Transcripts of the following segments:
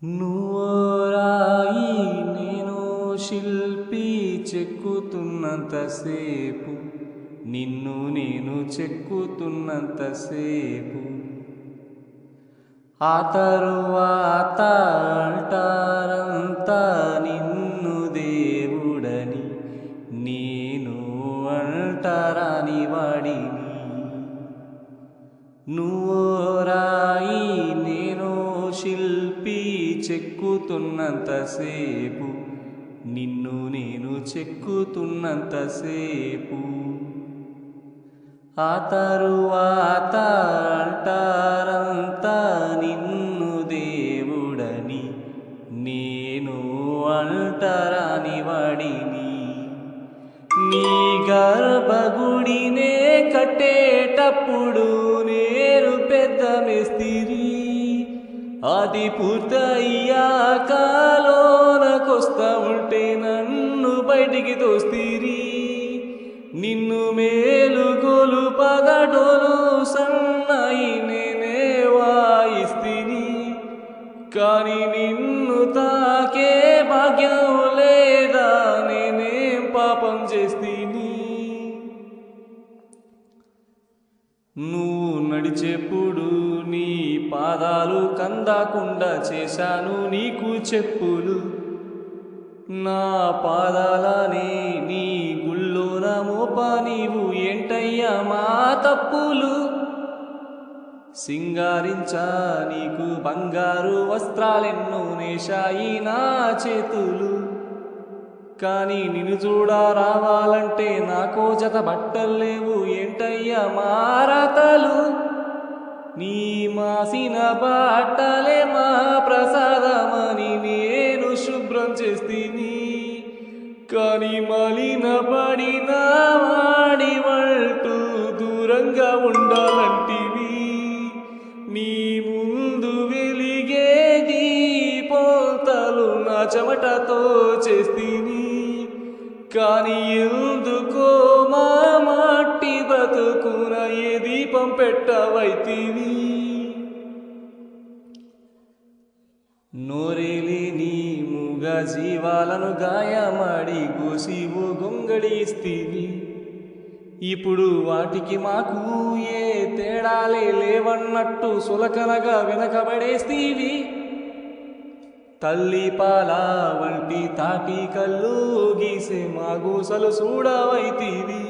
నువ్వో రాయి నేను శిల్పి చెక్కుతున్నంతసేపు నిన్ను నేను చెక్కుతున్నంతసేపు ఆ తరువాత అంటారంతా నిన్ను దేవుడని నేను అంటరాని వాడిని. నువ్వో రాయి నేను శిల్పి చెక్కుతున్నంతసేపు నిన్ను నేను చెక్కుతున్నంతసేపు ఆ తరువాత అంటారంతా నిన్ను దేవుడని నేను అంటరాని వాడిని. నీ గర్భగుడినే కట్టేటప్పుడు నేను పెద్ద మేస్తిరి, అది పూర్తయ్యాక లోనకొస్తా ఉంటే నన్ను బయటికి తోస్తిరి. నిన్ను మేలుగోలు పగడోలు సన్నాయి నేనే వాయిస్తిని, కానీ నిన్ను తాకే భాగ్యం లేదా నేనేం పాపం చేస్తిని. నువ్వు నడిచేప్పుడు నీ పాదాలు కందకుండా చేశాను నీకు చెప్పులు, నా పాదాలనే నీ గుళ్ళోన మోప నీవు ఏంటయ్యా మా తప్పులు. సింగారించా నీకు బంగారు వస్త్రాలెన్నో నేశాయి నా చేతులు, కానీ నిన్ను చూడా రావాలంటే నాకో జత బట్టలేవు ఏంటయ్యా మా రాతలు. నీ మాసిన బట్టలే మా ప్రసాదమని నేను శుభ్రం చేస్తిని, కానీ మలిన పడిన వాడి వంటూ దూరంగా ఉండాలంటివి. నీ ముందు వెలిగే దీపోతలు నా చెమటతో చేస్తిని, కానీ ఎందుకో మా మట్టి బతుకున ఏ దీపం పెట్టవైతివి. నోరేలేని మూగ జీవాలను గాయమాడి గోసివు గొంగడిస్తివి, ఇప్పుడు వాటికి మాకు ఏ తేడాలే లేవన్నట్టు సులకనగా వెనకబడేస్తివి. తల్లి పాల వంటి తాటి కళ్ళు గీసే మా గూసలు చూడవైతివి.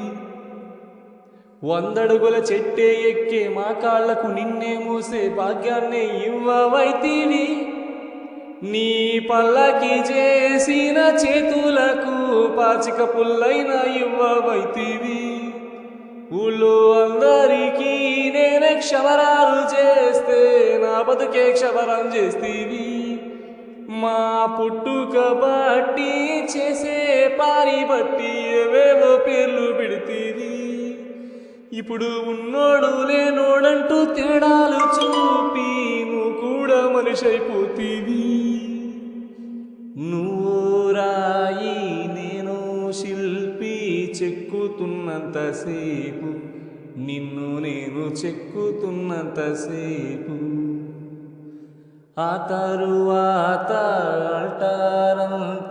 100 అడుగుల చెట్టే ఎక్కే మా కాళ్లకు నిన్నే మూసే భాగ్యాన్నే ఇవ్వవైతివి. నీ పల్లకి చేసిన చేతులకు పాచిక పుల్లైన ఇవ్వవైతివి. ఊళ్ళో అందరికీ నేనే క్షవరాలు చేస్తే నా బతుకే క్షవరం చేస్తివి. మా పుట్టుక బట్టి చేసే పారి బట్టి ఏవేవో పేర్లు పెడితివి. ఇప్పుడు ఉన్నోడు లేనోడంటూ తేడాలు చూపి నువ్వు కూడా మనిషి అయిపోతీవి. నువ్వు రాయి నేను శిల్పి చెక్కుతున్నంతసేపు నిన్ను నేను చెక్కుతున్నంతసేపు ఆ తరువాత అంటారంతా